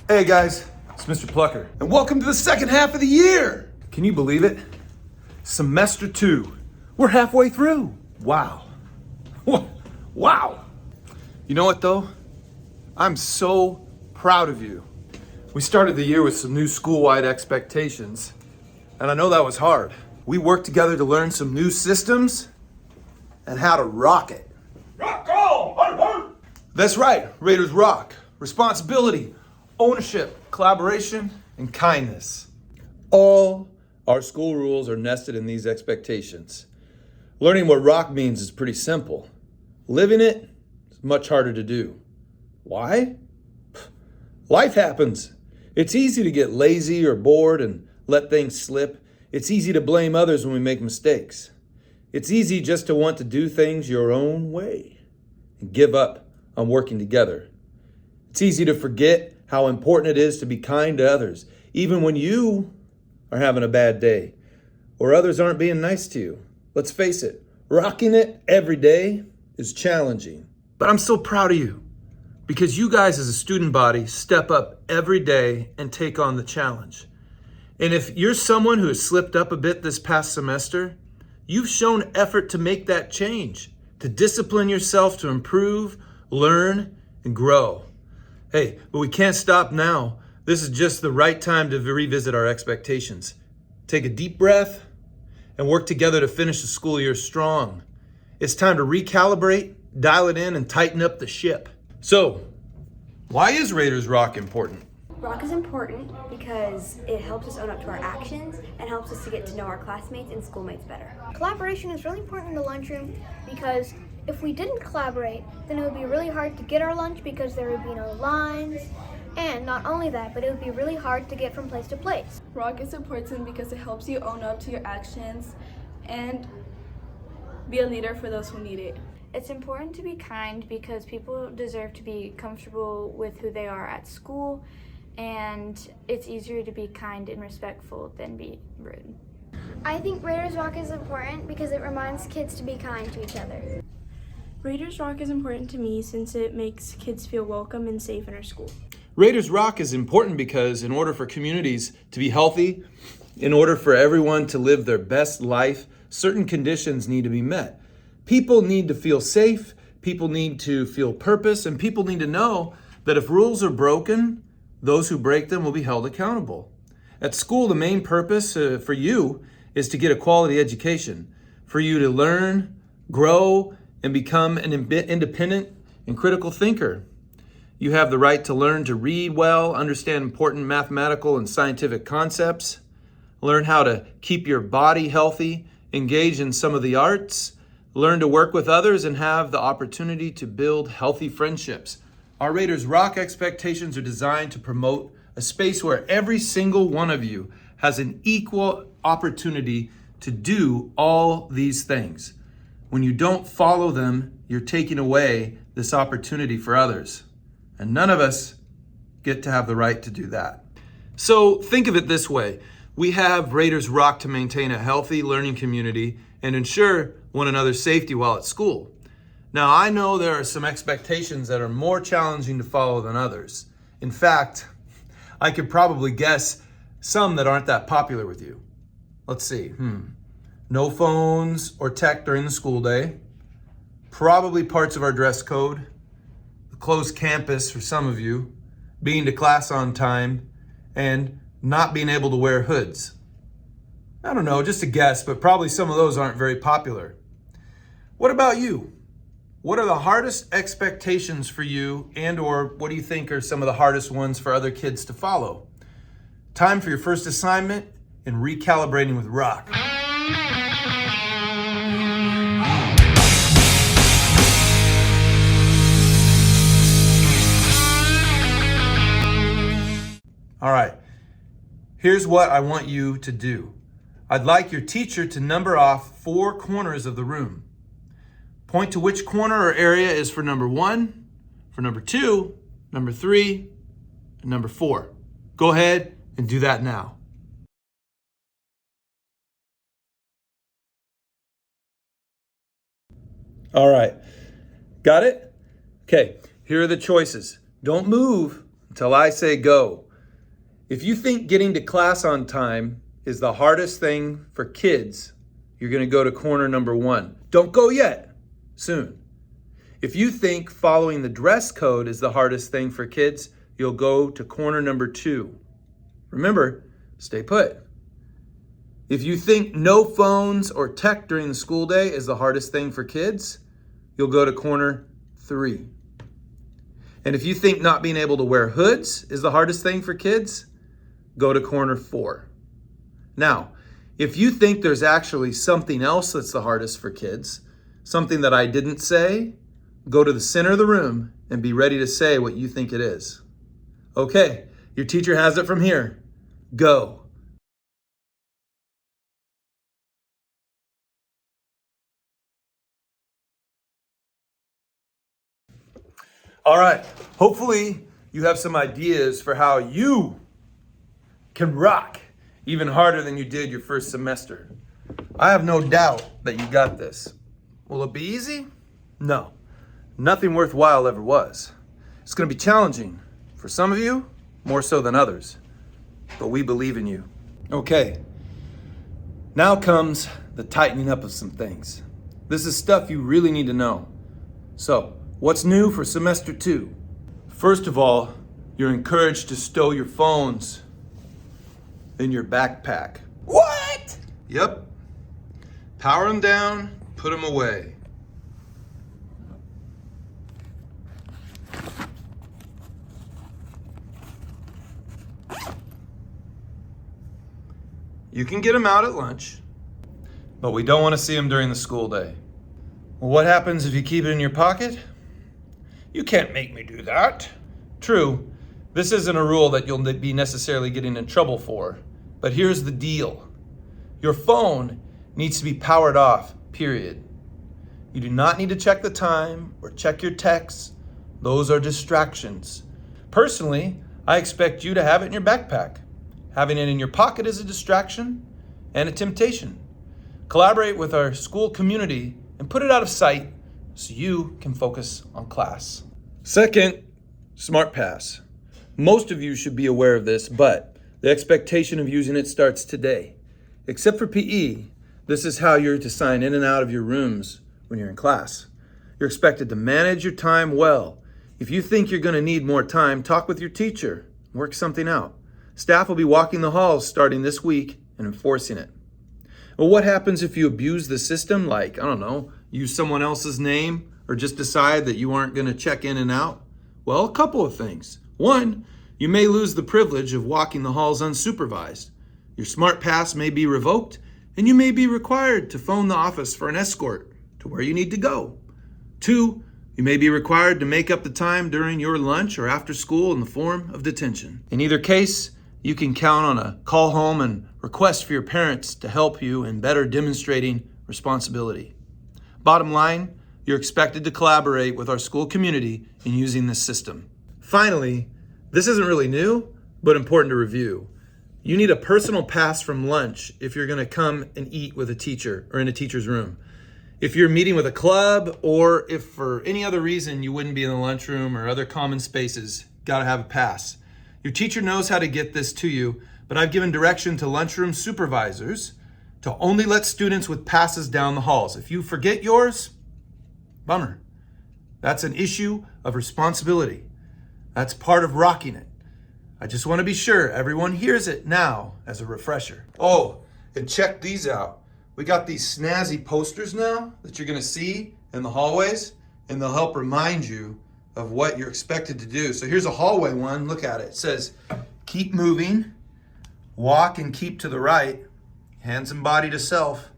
Hey guys, it's Mr. Plucker, and welcome to the second half of the year. Can you believe it? Semester 2. We're halfway through. Wow. Wow. You know what though? I'm so proud of you. We started the year with some new school-wide expectations, and I know that was hard. We worked together to learn some new systems and how to rock it. Rock on! That's right, Raiders rock. Responsibility, ownership, collaboration, and kindness. All our school rules are nested in these expectations. Learning what rock means is pretty simple. Living it is much harder to do. Why? Life happens. It's easy to get lazy or bored and let things slip. It's easy to blame others when we make mistakes. It's easy just to want to do things your own way and give up on working together. It's easy to forget how important it is to be kind to others, even when you are having a bad day or others aren't being nice to you. Let's face it, rocking it every day is challenging. But I'm so proud of you because you guys as a student body step up every day and take on the challenge. And if you're someone who has slipped up a bit this past semester, you've shown effort to make that change, to discipline yourself to improve, learn, and grow. Hey, but we can't stop now. This is just the right time to revisit our expectations. Take a deep breath and work together to finish the school year strong. It's time to recalibrate, dial it in, and tighten up the ship. So, why is Raiders Rock important? Rock is important because it helps us own up to our actions and helps us to get to know our classmates and schoolmates better. Collaboration is really important in the lunchroom because if we didn't collaborate, then it would be really hard to get our lunch because there would be no lines. And not only that, but it would be really hard to get from place to place. Rock is important because it helps you own up to your actions and be a leader for those who need it. It's important to be kind because people deserve to be comfortable with who they are at school, and it's easier to be kind and respectful than be rude. I think Raiders Rock is important because it reminds kids to be kind to each other. Raiders Rock is important to me since it makes kids feel welcome and safe in our school. Raiders Rock is important because in order for communities to be healthy, in order for everyone to live their best life, certain conditions need to be met. People need to feel safe, people need to feel purpose, and people need to know that if rules are broken, those who break them will be held accountable. At school, the main purpose for you is to get a quality education, for you to learn, grow, and become an independent and critical thinker. You have the right to learn to read well, understand important mathematical and scientific concepts, learn how to keep your body healthy, engage in some of the arts, learn to work with others, and have the opportunity to build healthy friendships. Our Raiders Rock expectations are designed to promote a space where every single one of you has an equal opportunity to do all these things. When you don't follow them, you're taking away this opportunity for others. And none of us get to have the right to do that. So think of it this way. We have Raiders Rock to maintain a healthy learning community and ensure one another's safety while at school. Now, I know there are some expectations that are more challenging to follow than others. In fact, I could probably guess some that aren't that popular with you. Let's see. No phones or tech during the school day. Probably parts of our dress code. The closed campus for some of you. Being to class on time. And not being able to wear hoods. I don't know, just a guess, but probably some of those aren't very popular. What about you? What are the hardest expectations for you, and or what do you think are some of the hardest ones for other kids to follow? Time for your first assignment in recalibrating with Rock. All right, here's what I want you to do. I'd like your teacher to number off 4 corners of the room. Point to which corner or area is for number 1, for number 2, number 3, and number 4. Go ahead and do that now. All right, got it? Okay, here are the choices. Don't move, until I say go. If you think getting to class on time is the hardest thing for kids, you're going to go to corner number 1. Don't go yet. Soon. If you think following the dress code is the hardest thing for kids, you'll go to corner number 2. Remember, stay put. If you think no phones or tech during the school day is the hardest thing for kids, you'll go to corner 3. And if you think not being able to wear hoods is the hardest thing for kids, go to corner 4. Now, if you think there's actually something else that's the hardest for kids, something that I didn't say, go to the center of the room and be ready to say what you think it is. Okay, your teacher has it from here. Go. All right, hopefully you have some ideas for how you can rock even harder than you did your first semester. I have no doubt that you got this. Will it be easy? No. Nothing worthwhile ever was. It's going to be challenging for some of you, more so than others. But we believe in you. Okay. Now comes the tightening up of some things. This is stuff you really need to know. So, what's new for semester 2? First of all, you're encouraged to stow your phones in your backpack. What? Yep. Power them down, put them away. You can get them out at lunch, but we don't want to see them during the school day. Well, what happens if you keep it in your pocket? You can't make me do that. True, this isn't a rule that you'll be necessarily getting in trouble for, but here's the deal. Your phone needs to be powered off, period. You do not need to check the time or check your texts. Those are distractions. Personally, I expect you to have it in your backpack. Having it in your pocket is a distraction and a temptation. Collaborate with our school community and put it out of sight so you can focus on class. Second, SmartPass. Most of you should be aware of this, but the expectation of using it starts today. Except for PE, this is how you're to sign in and out of your rooms when you're in class. You're expected to manage your time well. If you think you're going to need more time, talk with your teacher, work something out. Staff will be walking the halls starting this week and enforcing it. Well, what happens if you abuse the system, like, use someone else's name or just decide that you aren't going to check in and out? Well, a couple of things. One, you may lose the privilege of walking the halls unsupervised. Your SmartPass may be revoked, and you may be required to phone the office for an escort to where you need to go. Two, you may be required to make up the time during your lunch or after school in the form of detention. In either case, you can count on a call home and request for your parents to help you in better demonstrating responsibility. Bottom line, you're expected to collaborate with our school community in using this system. Finally, this isn't really new, but important to review. You need a personal pass from lunch if you're going to come and eat with a teacher or in a teacher's room. If you're meeting with a club, or if for any other reason you wouldn't be in the lunchroom or other common spaces, got to have a pass. Your teacher knows how to get this to you, but I've given direction to lunchroom supervisors to only let students with passes down the halls. If you forget yours, bummer. That's an issue of responsibility. That's part of rocking it. I just want to be sure everyone hears it now as a refresher. Oh, and check these out. We got these snazzy posters now that you're going to see in the hallways, and they'll help remind you of what you're expected to do. So here's a hallway one. Look at it. It says, keep moving, walk and keep to the right, hands and body to self,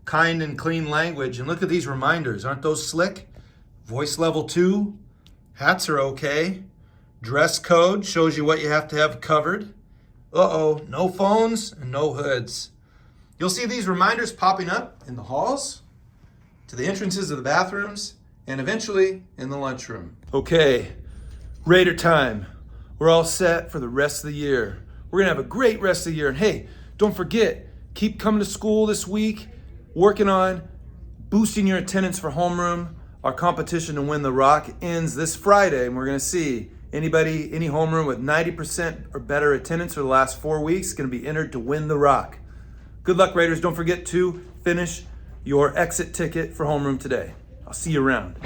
kind and clean language. And look at these reminders. Aren't those slick? Voice level 2, hats are okay. Dress code shows you what you have to have covered. No phones and no hoods. You'll see these reminders popping up in the halls, to the entrances of the bathrooms, and eventually in the lunchroom. Okay, Raider time. We're all set for the rest of the year. We're gonna have a great rest of the year. And hey, don't forget, keep coming to school this week, working on boosting your attendance for homeroom. Our competition to win the rock ends this Friday, and we're gonna see Anybody, any homeroom with 90% or better attendance for the last 4 weeks is going to be entered to win the rock. Good luck, Raiders. Don't forget to finish your exit ticket for homeroom today. I'll see you around.